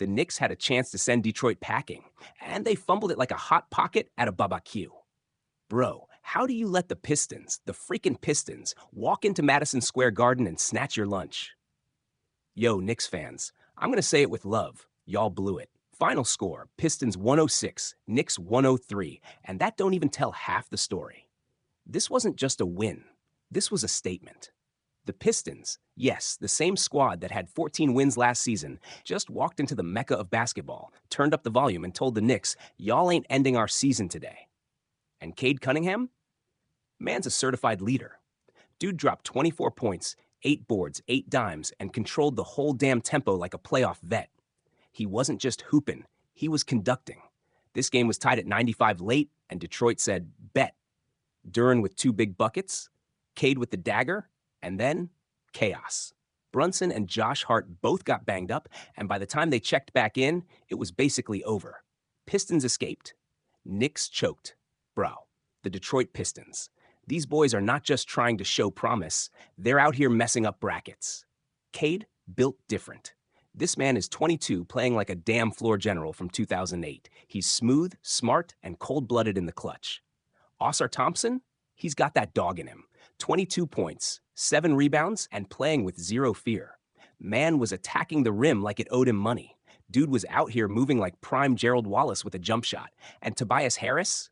The Knicks had a chance to send Detroit packing, and they fumbled it like a hot pocket at a barbecue. Bro, how do you let the Pistons, the freaking Pistons, walk into Madison Square Garden and snatch your lunch? Yo, Knicks fans, I'm going to say it with love. Y'all blew it. Final score, Pistons 106, Knicks 103, and that don't even tell half the story. This wasn't just a win. This was a statement. The Pistons, yes, the same squad that had 14 wins last season, just walked into the mecca of basketball, turned up the volume, and told the Knicks, y'all ain't ending our season today. And Cade Cunningham? Man's a certified leader. Dude dropped 24 points, 8 boards, 8 dimes, and controlled the whole damn tempo like a playoff vet. He wasn't just hooping, he was conducting. This game was tied at 95 late, and Detroit said, bet. Duren with 2 big buckets, Cade with the dagger, and then chaos. Brunson and Josh Hart both got banged up, and by the time they checked back in, it was basically over. Pistons escaped. Knicks choked. Bro, the Detroit Pistons. These boys are not just trying to show promise, they're out here messing up brackets. Cade built different. This man is 22, playing like a damn floor general from 2008. He's smooth, smart, and cold-blooded in the clutch. Ausar Thompson? He's got that dog in him. 22 points, 7 rebounds, and playing with zero fear. Man was attacking the rim like it owed him money. Dude was out here moving like prime Gerald Wallace with a jump shot. And Tobias Harris?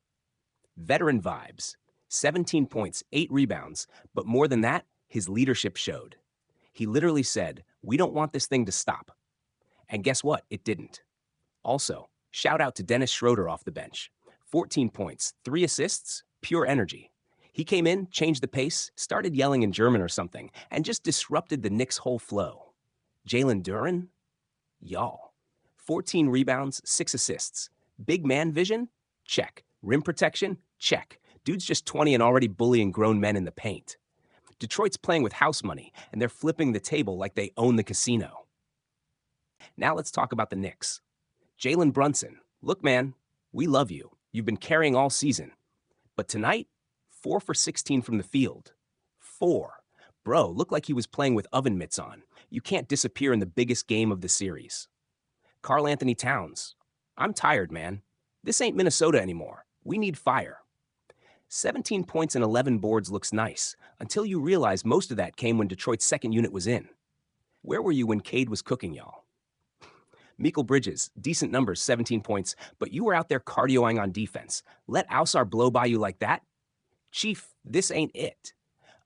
Veteran vibes. 17 points, 8 rebounds, but more than that, his leadership showed. He literally said, we don't want this thing to stop. And guess what? It didn't. Also, shout out to Dennis Schroeder off the bench. 14 points, 3 assists, pure energy. He came in, changed the pace, started yelling in German or something, and just disrupted the Knicks' whole flow. Jalen Brunson? Y'all. 14 rebounds, 6 assists. Big man vision? Check. Rim protection? Check. Dude's just 20 and already bullying grown men in the paint. Detroit's playing with house money, and they're flipping the table like they own the casino. Now let's talk about the Knicks. Jalen Brunson. Look, man, we love you. You've been carrying all season. But tonight, 4 for 16 from the field. 4. Bro, looked like he was playing with oven mitts on. You can't disappear in the biggest game of the series. Karl-Anthony Towns. I'm tired, man. This ain't Minnesota anymore. We need fire. 17 points and 11 boards looks nice, until you realize most of that came when Detroit's second unit was in. Where were you when Cade was cooking, y'all? Mikal Bridges, decent numbers, 17 points, but you were out there cardioing on defense. Let Ausar blow by you like that? Chief, this ain't it.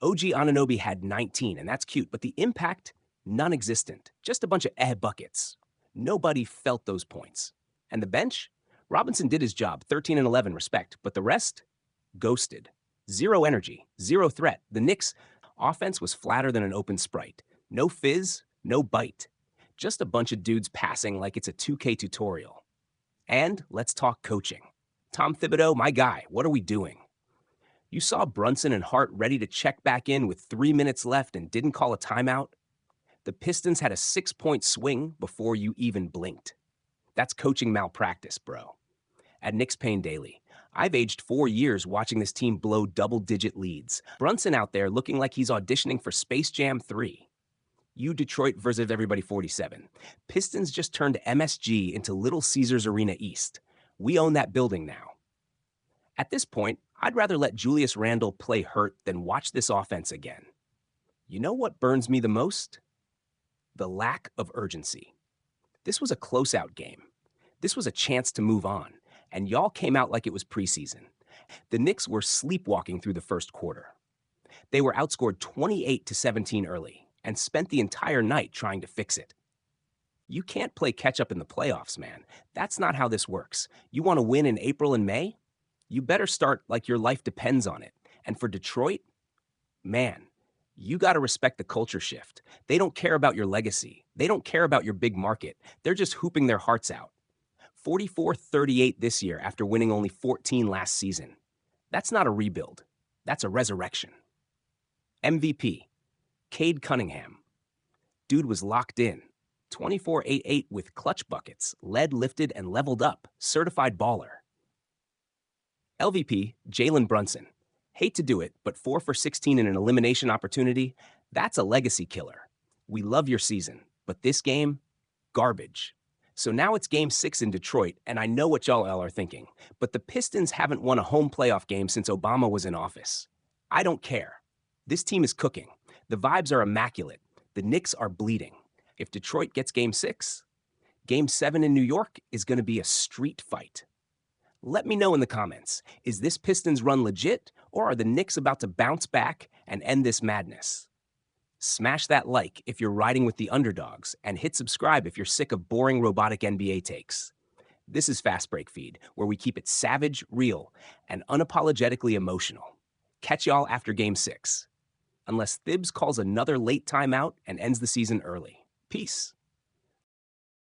OG Anunoby had 19, and that's cute, but the impact, non-existent. Just a bunch of buckets. Nobody felt those points. And the bench? Robinson did his job, 13 and 11, respect, but the rest? Ghosted. Zero energy, zero threat. The Knicks' offense was flatter than an open Sprite. No fizz, no bite. Just a bunch of dudes passing like it's a 2K tutorial. And let's talk coaching. Tom Thibodeau, my guy, what are we doing? You saw Brunson and Hart ready to check back in with 3 minutes left and didn't call a timeout? The Pistons had a 6-point swing before you even blinked. That's coaching malpractice, bro. At Knicks Pain Daily, I've aged 4 years watching this team blow double-digit leads. Brunson out there looking like he's auditioning for Space Jam 3. You Detroit versus everybody 47. Pistons just turned MSG into Little Caesars Arena East. We own that building now. At this point, I'd rather let Julius Randle play hurt than watch this offense again. You know what burns me the most? The lack of urgency. This was a close-out game. This was a chance to move on, and y'all came out like it was preseason. The Knicks were sleepwalking through the first quarter. They were outscored 28-17 early and spent the entire night trying to fix it. You can't play catch-up in the playoffs, man. That's not how this works. You want to win in April and May? You better start like your life depends on it. And for Detroit, man, you got to respect the culture shift. They don't care about your legacy. They don't care about your big market. They're just hooping their hearts out. 44-38 this year after winning only 14 last season. That's not a rebuild. That's a resurrection. MVP, Cade Cunningham. Dude was locked in. 24-8-8 with clutch buckets, led, lifted, and leveled up. Certified baller. LVP, Jalen Brunson. Hate to do it, but 4 for 16 in an elimination opportunity, that's a legacy killer. We love your season, but this game, garbage. So now it's game 6 in Detroit, and I know what y'all are thinking, but the Pistons haven't won a home playoff game since Obama was in office. I don't care. This team is cooking. The vibes are immaculate. The Knicks are bleeding. If Detroit gets game 6, game 7 in New York is going to be a street fight. Let me know in the comments, is this Pistons run legit, or are the Knicks about to bounce back and end this madness? Smash that like if you're riding with the underdogs, and hit subscribe if you're sick of boring robotic NBA takes. This is Fast Break Feed, where we keep it savage, real, and unapologetically emotional. Catch y'all after Game 6. Unless Thibs calls another late timeout and ends the season early. Peace.